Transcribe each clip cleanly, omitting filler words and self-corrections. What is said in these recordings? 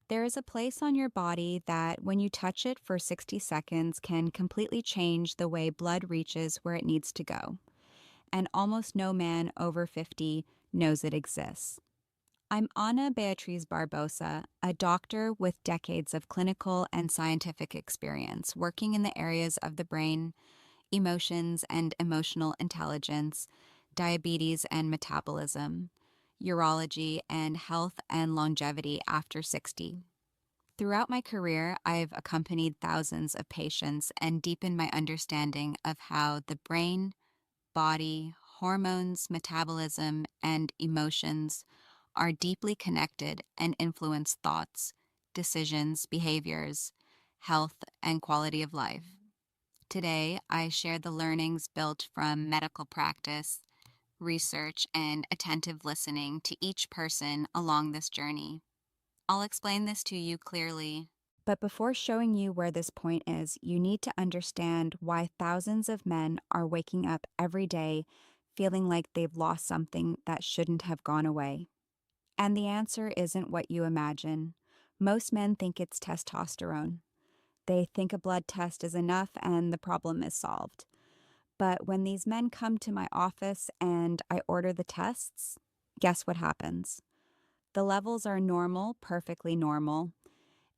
There is a place on your body that, when you touch it for 60 seconds, can completely change the way blood reaches where it needs to go. And almost no man over 50 knows it exists. I'm Ana Beatriz Barbosa, a doctor with decades of clinical and scientific experience working in the areas of the brain, emotions and emotional intelligence, diabetes and metabolism, urology, and health and longevity after 60. Throughout my career, I've accompanied thousands of patients and deepened my understanding of how the brain, body, hormones, metabolism, and emotions are deeply connected and influence thoughts, decisions, behaviors, health, and quality of life. Today, I share the learnings built from medical practice, research, and attentive listening to each person along this journey. I'll explain this to you clearly. But before showing you where this point is, you need to understand why thousands of men are waking up every day feeling like they've lost something that shouldn't have gone away. And the answer isn't what you imagine. Most men think it's testosterone. They think a blood test is enough and the problem is solved. But when these men come to my office and I order the tests, guess what happens? The levels are normal, perfectly normal.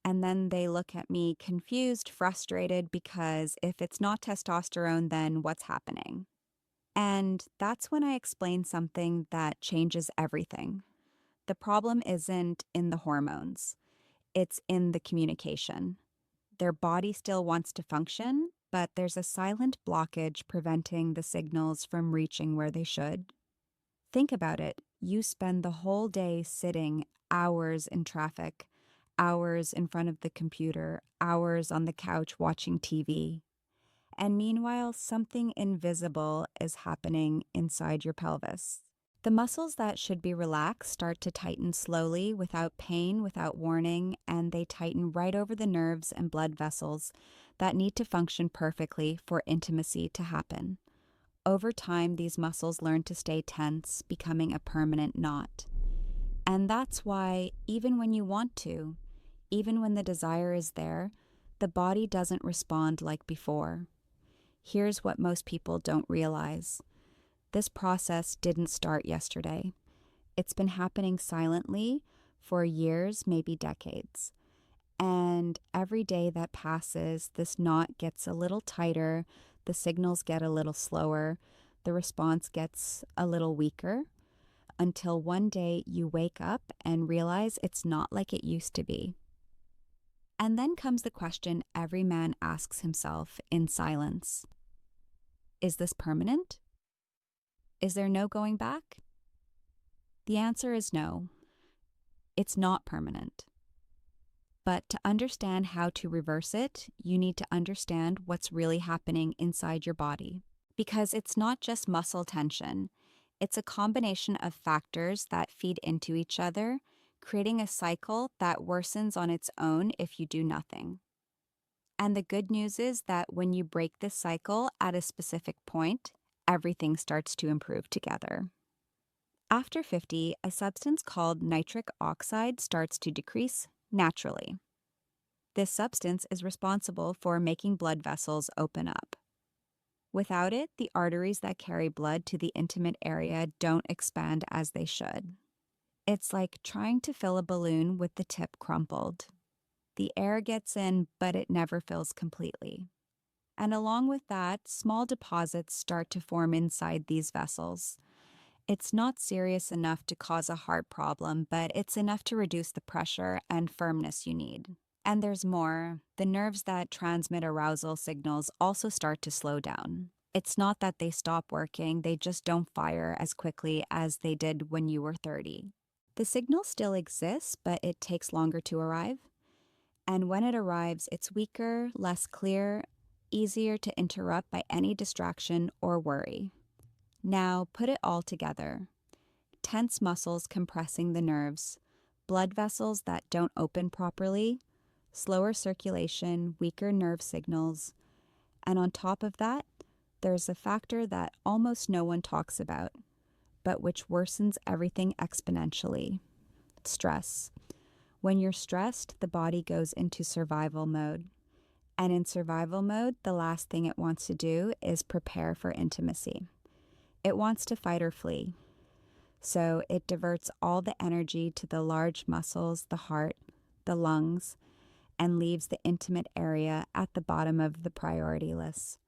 And then they look at me confused, frustrated, because if it's not testosterone, then what's happening? And that's when I explain something that changes everything. The problem isn't in the hormones, it's in the communication. Their body still wants to function, but there's a silent blockage preventing the signals from reaching where they should. Think about it. You spend the whole day sitting, hours in traffic, hours in front of the computer, hours on the couch watching TV. And meanwhile, something invisible is happening inside your pelvis. The muscles that should be relaxed start to tighten slowly, without pain, without warning, and they tighten right over the nerves and blood vessels that need to function perfectly for intimacy to happen. Over time, these muscles learn to stay tense, becoming a permanent knot. And that's why, even when you want to, even when the desire is there, the body doesn't respond like before. Here's what most people don't realize. This process didn't start yesterday. It's been happening silently for years, maybe decades. And every day that passes, this knot gets a little tighter, the signals get a little slower, the response gets a little weaker, until one day you wake up and realize it's not like it used to be. And then comes the question every man asks himself in silence. Is this permanent? Is there no going back? The answer is no. It's not permanent. But to understand how to reverse it, you need to understand what's really happening inside your body. Because it's not just muscle tension, it's a combination of factors that feed into each other, creating a cycle that worsens on its own if you do nothing. And the good news is that when you break this cycle at a specific point, everything starts to improve together. After 50, a substance called nitric oxide starts to decrease naturally. This substance is responsible for making blood vessels open up. Without it, the arteries that carry blood to the intimate area don't expand as they should. It's like trying to fill a balloon with the tip crumpled. The air gets in, but it never fills completely. And along with that, small deposits start to form inside these vessels. It's not serious enough to cause a heart problem, but it's enough to reduce the pressure and firmness you need. And there's more. The nerves that transmit arousal signals also start to slow down. It's not that they stop working, they just don't fire as quickly as they did when you were 30. The signal still exists, but it takes longer to arrive. And when it arrives, it's weaker, less clear, easier to interrupt by any distraction or worry. Now, put it all together. Tense muscles compressing the nerves, blood vessels that don't open properly, slower circulation, weaker nerve signals, and on top of that, there's a factor that almost no one talks about, but which worsens everything exponentially: stress. When you're stressed, the body goes into survival mode. And in survival mode, the last thing it wants to do is prepare for intimacy. It wants to fight or flee. So it diverts all the energy to the large muscles, the heart, the lungs, and leaves the intimate area at the bottom of the priority list.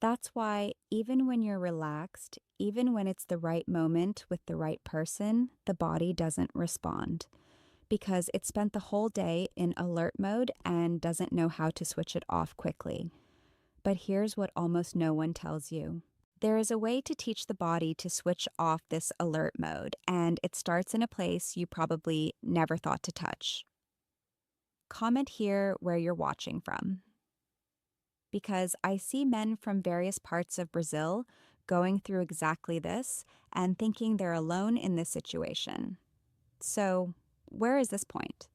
That's why even when you're relaxed, even when it's the right moment with the right person, the body doesn't respond because it spent the whole day in alert mode and doesn't know how to switch it off quickly. But here's what almost no one tells you. There is a way to teach the body to switch off this alert mode, and it starts in a place you probably never thought to touch. Comment here where you're watching from, because I see men from various parts of Brazil going through exactly this and thinking they're alone in this situation. So, where is this point?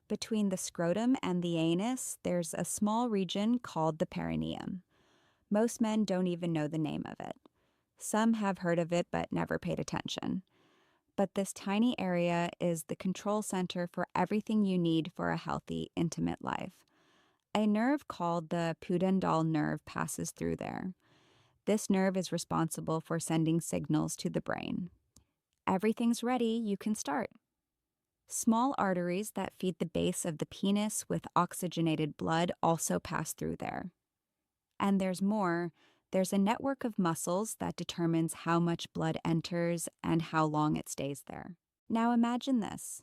Between the scrotum and the anus, there's a small region called the perineum. Most men don't even know the name of it. Some have heard of it but never paid attention. But this tiny area is the control center for everything you need for a healthy, intimate life. A nerve called the pudendal nerve passes through there. This nerve is responsible for sending signals to the brain. Everything's ready, you can start. Small arteries that feed the base of the penis with oxygenated blood also pass through there. And there's more. There's a network of muscles that determines how much blood enters and how long it stays there. Now imagine this.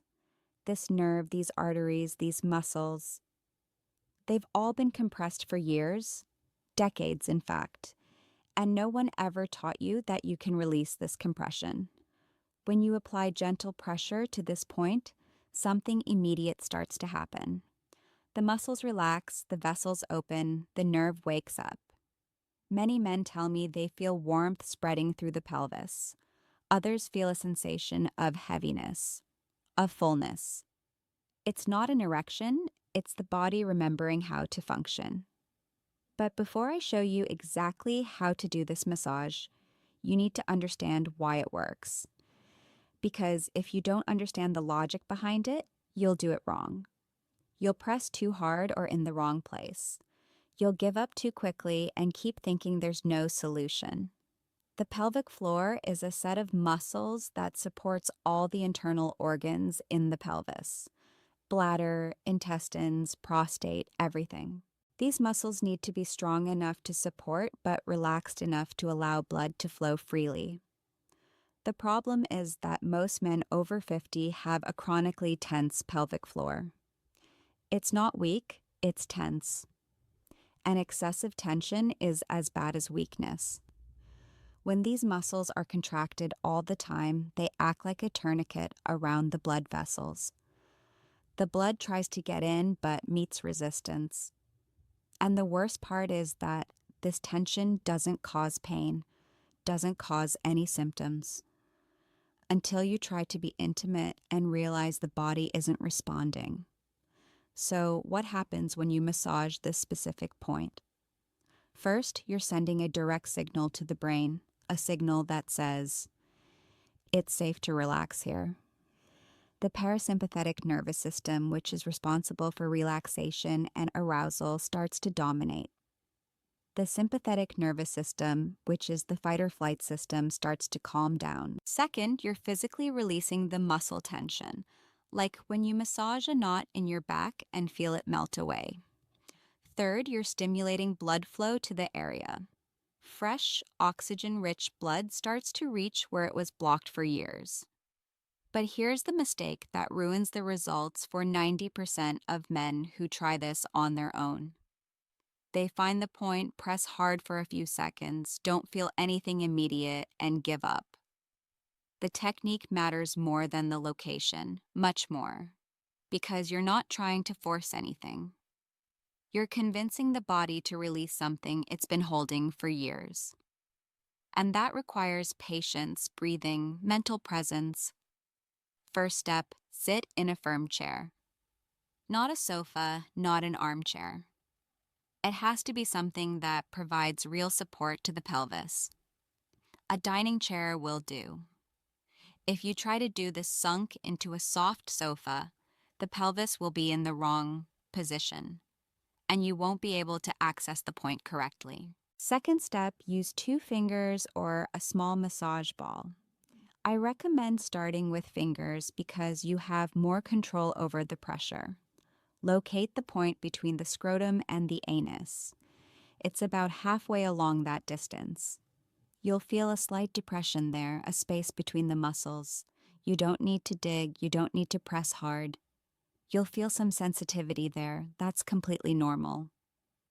This nerve, these arteries, these muscles, they've all been compressed for years, decades in fact, and no one ever taught you that you can release this compression. When you apply gentle pressure to this point, something immediate starts to happen. The muscles relax, the vessels open, the nerve wakes up. Many men tell me they feel warmth spreading through the pelvis. Others feel a sensation of heaviness, of fullness. It's not an erection, it's the body remembering how to function. But before I show you exactly how to do this massage, you need to understand why it works. Because if you don't understand the logic behind it, you'll do it wrong. You'll press too hard or in the wrong place. You'll give up too quickly and keep thinking there's no solution. The pelvic floor is a set of muscles that supports all the internal organs in the pelvis. Bladder, intestines, prostate, everything. These muscles need to be strong enough to support but relaxed enough to allow blood to flow freely. The problem is that most men over 50 have a chronically tense pelvic floor. It's not weak, it's tense. And excessive tension is as bad as weakness. When these muscles are contracted all the time, they act like a tourniquet around the blood vessels. The blood tries to get in but meets resistance. And the worst part is that this tension doesn't cause pain, doesn't cause any symptoms. Until you try to be intimate and realize the body isn't responding. So, what happens when you massage this specific point? First, you're sending a direct signal to the brain, a signal that says, it's safe to relax here. The parasympathetic nervous system, which is responsible for relaxation and arousal, starts to dominate. The sympathetic nervous system, which is the fight or flight system, starts to calm down. Second, you're physically releasing the muscle tension, like when you massage a knot in your back and feel it melt away. Third, you're stimulating blood flow to the area. Fresh, oxygen-rich blood starts to reach where it was blocked for years. But here's the mistake that ruins the results for 90% of men who try this on their own. They find the point, press hard for a few seconds, don't feel anything immediate, and give up. The technique matters more than the location, much more, because you're not trying to force anything. You're convincing the body to release something it's been holding for years. And that requires patience, breathing, mental presence. First step, sit in a firm chair. Not a sofa, not an armchair. It has to be something that provides real support to the pelvis. A dining chair will do. If you try to do this sunk into a soft sofa, The pelvis will be in the wrong position, and you won't be able to access the point correctly. Second step, use 2 fingers or a small massage ball. I recommend starting with fingers because you have more control over the pressure. Locate the point between the scrotum and the anus. It's about halfway along that distance. You'll feel a slight depression there, a space between the muscles. You don't need to dig, you don't need to press hard. You'll feel some sensitivity there. That's completely normal.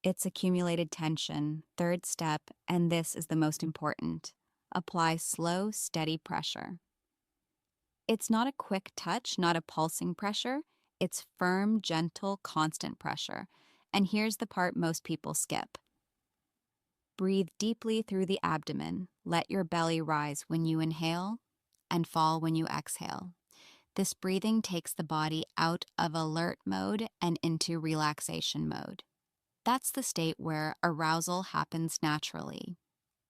It's accumulated tension. Third step, and this is the most important. Apply slow, steady pressure. It's not a quick touch, not a pulsing pressure. It's firm, gentle, constant pressure. And here's the part most people skip. Breathe deeply through the abdomen. Let your belly rise when you inhale and fall when you exhale. This breathing takes the body out of alert mode and into relaxation mode. That's the state where arousal happens naturally.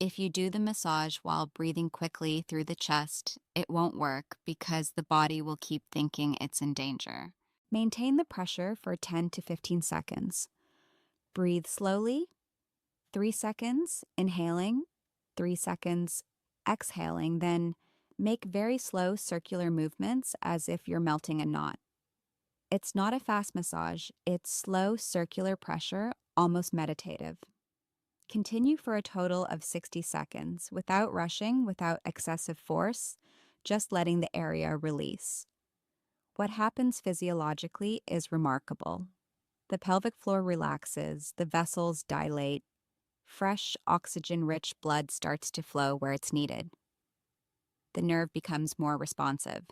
If you do the massage while breathing quickly through the chest, it won't work because the body will keep thinking it's in danger. Maintain the pressure for 10 to 15 seconds. Breathe slowly, 3 seconds inhaling, 3 seconds exhaling, then make very slow circular movements as if you're melting a knot. It's not a fast massage, it's slow circular pressure, almost meditative. Continue for a total of 60 seconds without rushing, without excessive force, just letting the area release. What happens physiologically is remarkable. The pelvic floor relaxes, the vessels dilate, fresh, oxygen-rich blood starts to flow where it's needed. The nerve becomes more responsive.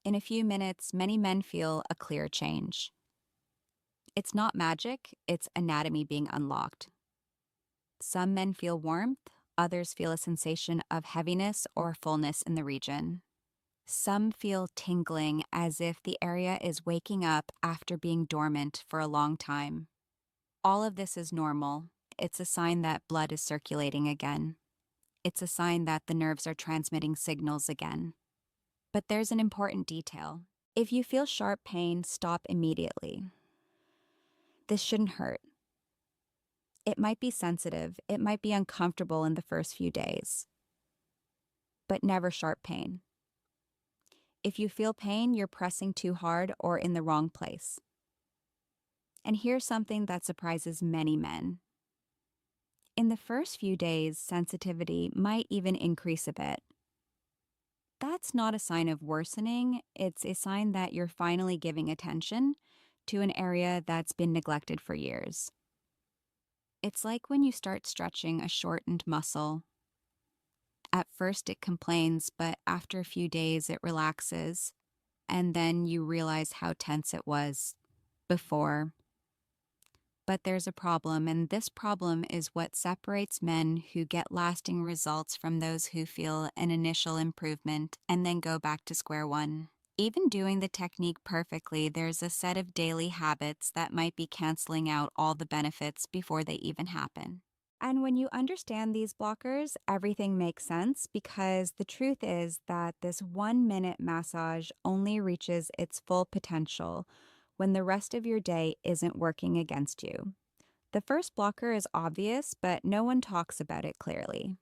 In a few minutes, many men feel a clear change. It's not magic, it's anatomy being unlocked. Some men feel warmth, others feel a sensation of heaviness or fullness in the region. Some feel tingling as if the area is waking up after being dormant for a long time. All of this is normal. It's a sign that blood is circulating again. It's a sign that the nerves are transmitting signals again. But there's an important detail. If you feel sharp pain, stop immediately. This shouldn't hurt. It might be sensitive, it might be uncomfortable in the first few days, but never sharp pain. If you feel pain, you're pressing too hard or in the wrong place. And here's something that surprises many men. In the first few days, sensitivity might even increase a bit. That's not a sign of worsening, it's a sign that you're finally giving attention to an area that's been neglected for years. It's like when you start stretching a shortened muscle. At first it complains, but after a few days it relaxes, and then you realize how tense it was before. But there's a problem, and this problem is what separates men who get lasting results from those who feel an initial improvement and then go back to square one. Even doing the technique perfectly, there's a set of daily habits that might be canceling out all the benefits before they even happen. And when you understand these blockers, everything makes sense because the truth is that this 1-minute massage only reaches its full potential when the rest of your day isn't working against you. The first blocker is obvious, but no one talks about it clearly.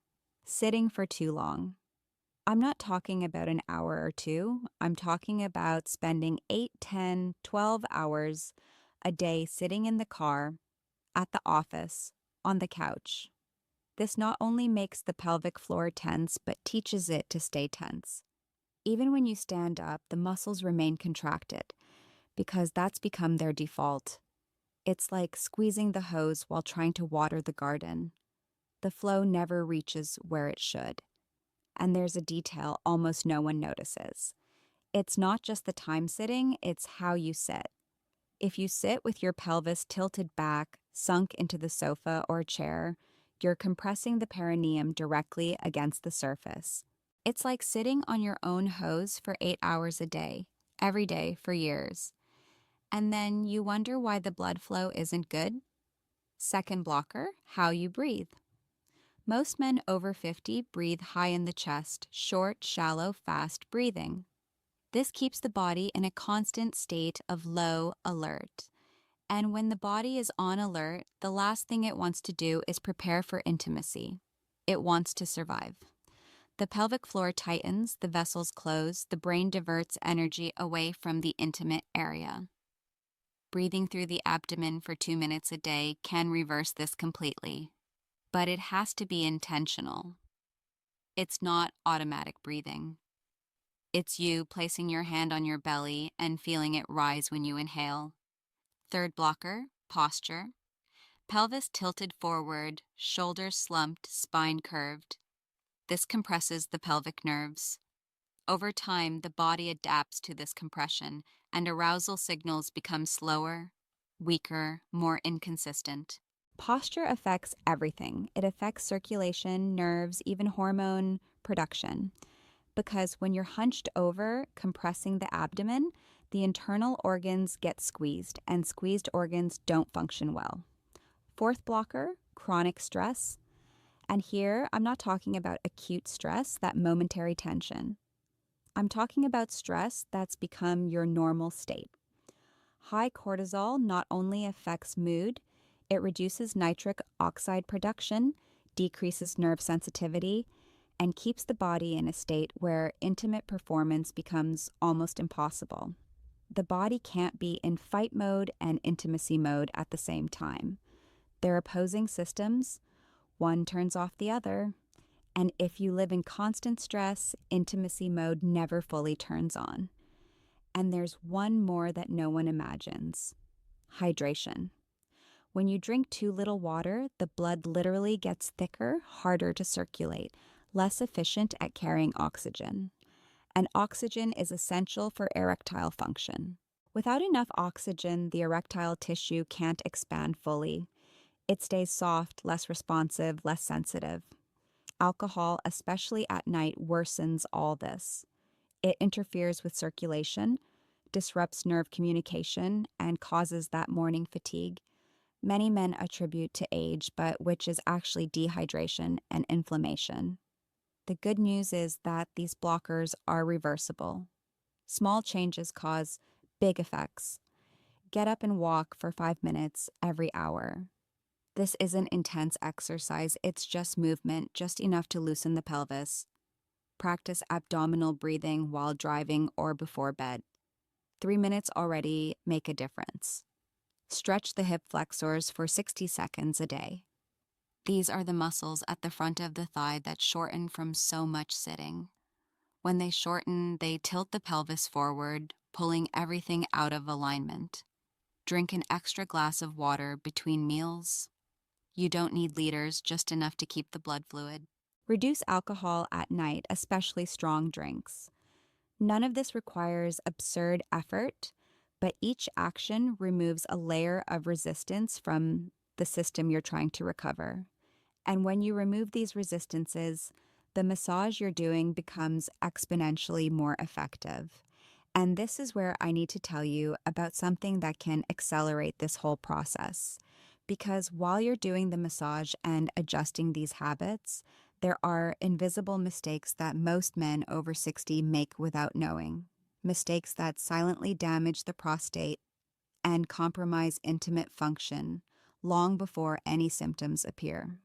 Sitting for too long. I'm not talking about an hour or two. I'm talking about spending 8, 10, 12 hours a day sitting in the car, at the office, on the couch. This not only makes the pelvic floor tense, but teaches it to stay tense. Even when you stand up, the muscles remain contracted because that's become their default. It's like squeezing the hose while trying to water the garden. The flow never reaches where it should. And there's a detail almost no one notices. It's not just the time sitting, it's how you sit. If you sit with your pelvis tilted back, sunk into the sofa or chair, you're compressing the perineum directly against the surface. It's like sitting on your own hose for 8 hours a day, every day for years. And then you wonder why the blood flow isn't good? Second blocker, how you breathe. Most men over 50 breathe high in the chest, short, shallow, fast breathing. This keeps the body in a constant state of low alert. And when the body is on alert, the last thing it wants to do is prepare for intimacy. It wants to survive. The pelvic floor tightens, the vessels close, the brain diverts energy away from the intimate area. Breathing through the abdomen for 2 minutes a day can reverse this completely, but it has to be intentional. It's not automatic breathing. It's you placing your hand on your belly and feeling it rise when you inhale. Third blocker, posture. Pelvis tilted forward, shoulders slumped, spine curved. This compresses the pelvic nerves. Over time, the body adapts to this compression, and arousal signals become slower, weaker, more inconsistent. Posture affects everything. It affects circulation, nerves, even hormone production. Because when you're hunched over, compressing the abdomen, the internal organs get squeezed, and squeezed organs don't function well. Fourth blocker, chronic stress. And here, I'm not talking about acute stress, that momentary tension. I'm talking about stress that's become your normal state. High cortisol not only affects mood, it reduces nitric oxide production, decreases nerve sensitivity, and keeps the body in a state where intimate performance becomes almost impossible. The body can't be in fight mode and intimacy mode at the same time. They're opposing systems. One turns off the other. And if you live in constant stress, intimacy mode never fully turns on. And there's one more that no one imagines: hydration. When you drink too little water, the blood literally gets thicker, harder to circulate, less efficient at carrying oxygen. And oxygen is essential for erectile function. Without enough oxygen, the erectile tissue can't expand fully. It stays soft, less responsive, less sensitive. Alcohol, especially at night, worsens all this. It interferes with circulation, disrupts nerve communication, and causes that morning fatigue many men attribute to age, but which is actually dehydration and inflammation. The good news is that these blockers are reversible. Small changes cause big effects. Get up and walk for 5 minutes every hour. This isn't intense exercise, it's just movement, just enough to loosen the pelvis. Practice abdominal breathing while driving or before bed. 3 minutes already make a difference. Stretch the hip flexors for 60 seconds a day. These are the muscles at the front of the thigh that shorten from so much sitting. When they shorten, they tilt the pelvis forward, pulling everything out of alignment. Drink an extra glass of water between meals. You don't need liters, just enough to keep the blood fluid. Reduce alcohol at night, especially strong drinks. None of this requires absurd effort, but each action removes a layer of resistance from the system you're trying to recover. And when you remove these resistances, the massage you're doing becomes exponentially more effective. And this is where I need to tell you about something that can accelerate this whole process. Because while you're doing the massage and adjusting these habits, there are invisible mistakes that most men over 60 make without knowing. Mistakes that silently damage the prostate and compromise intimate function long before any symptoms appear.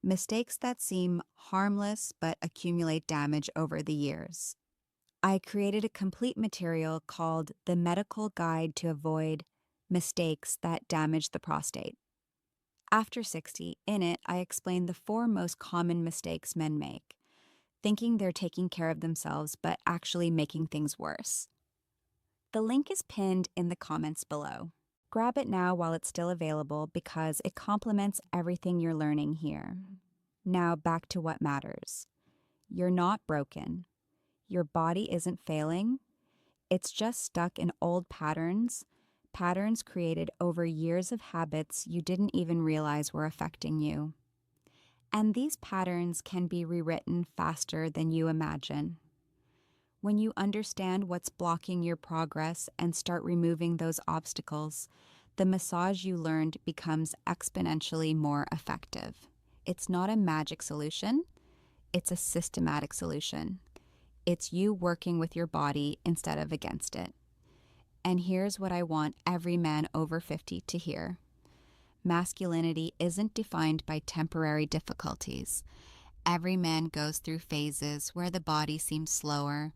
Mistakes that seem harmless but accumulate damage over the years. I created a complete material called The Medical Guide to Avoid Mistakes That Damage the Prostate. After 60, in it, I explain the 4 most common mistakes men make, thinking they're taking care of themselves, but actually making things worse. The link is pinned in the comments below. Grab it now while it's still available because it complements everything you're learning here. Now back to what matters. You're not broken. Your body isn't failing. It's just stuck in old patterns created over years of habits you didn't even realize were affecting you. And these patterns can be rewritten faster than you imagine. When you understand what's blocking your progress and start removing those obstacles, the massage you learned becomes exponentially more effective. It's not a magic solution, it's a systematic solution. It's you working with your body instead of against it. And here's what I want every man over 50 to hear. Masculinity isn't defined by temporary difficulties. Every man goes through phases where the body seems slower,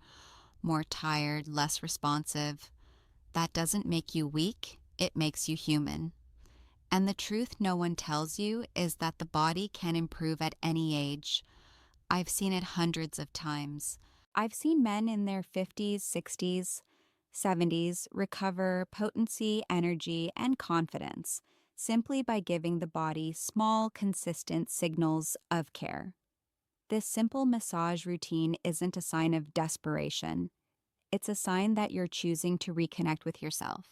more tired, less responsive. That doesn't make you weak, it makes you human. And the truth no one tells you is that the body can improve at any age. I've seen it hundreds of times. I've seen men in their 50s, 60s, 70s recover potency, energy, and confidence simply by giving the body small, consistent signals of care. This simple massage routine isn't a sign of desperation. It's a sign that you're choosing to reconnect with yourself.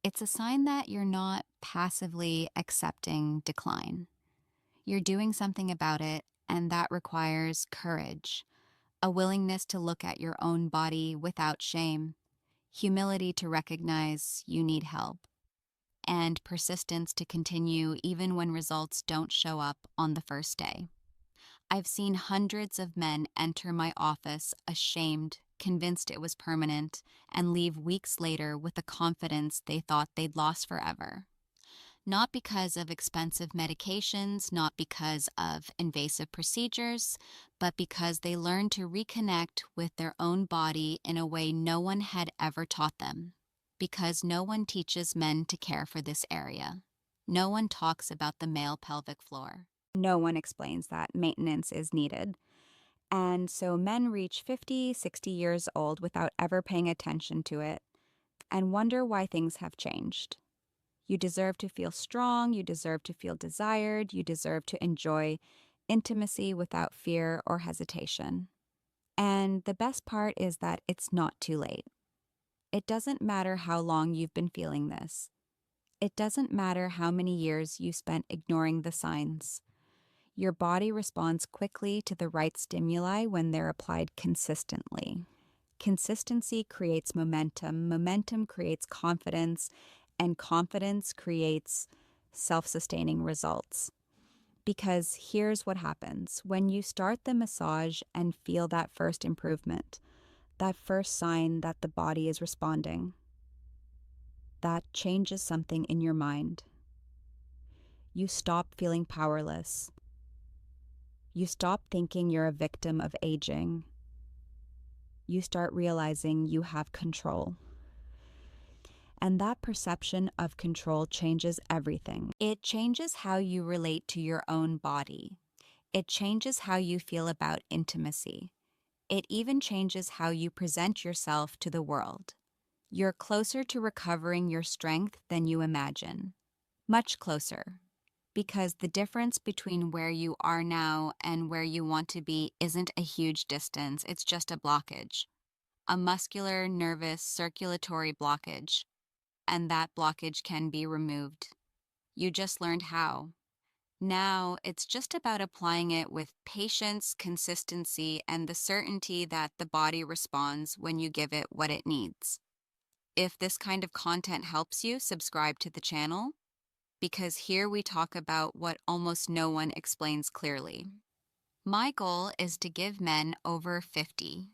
It's a sign that you're not passively accepting decline. You're doing something about it, and that requires courage, a willingness to look at your own body without shame, humility to recognize you need help, and persistence to continue even when results don't show up on the first day. I've seen hundreds of men enter my office ashamed, convinced it was permanent, and leave weeks later with a confidence they thought they'd lost forever. Not because of expensive medications, not because of invasive procedures, but because they learned to reconnect with their own body in a way no one had ever taught them. Because no one teaches men to care for this area. No one talks about the male pelvic floor. No one explains that maintenance is needed. And so men reach 50, 60 years old without ever paying attention to it and wonder why things have changed. You deserve to feel strong, you deserve to feel desired, you deserve to enjoy intimacy without fear or hesitation. And the best part is that it's not too late. It doesn't matter how long you've been feeling this. It doesn't matter how many years you spent ignoring the signs. Your body responds quickly to the right stimuli when they're applied consistently. Consistency creates momentum, momentum creates confidence, and confidence creates self-sustaining results. Because here's what happens. When you start the massage and feel that first improvement, that first sign that the body is responding, that changes something in your mind. You stop feeling powerless. You stop thinking you're a victim of aging. You start realizing you have control. And that perception of control changes everything. It changes how you relate to your own body. It changes how you feel about intimacy. It even changes how you present yourself to the world. You're closer to recovering your strength than you imagine. Much closer. Because the difference between where you are now and where you want to be isn't a huge distance, it's just a blockage. A muscular, nervous, circulatory blockage. And that blockage can be removed. You just learned how. Now, it's just about applying it with patience, consistency, and the certainty that the body responds when you give it what it needs. If this kind of content helps you, subscribe to the channel, because here we talk about what almost no one explains clearly. My goal is to give men over 50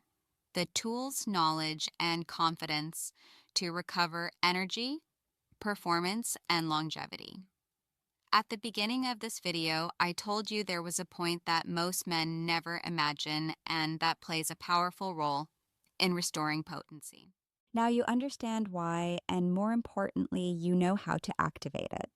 the tools, knowledge, and confidence to recover energy, performance, and longevity. At the beginning of this video, I told you there was a point that most men never imagine, and that plays a powerful role in restoring potency. Now you understand why, and more importantly, you know how to activate it.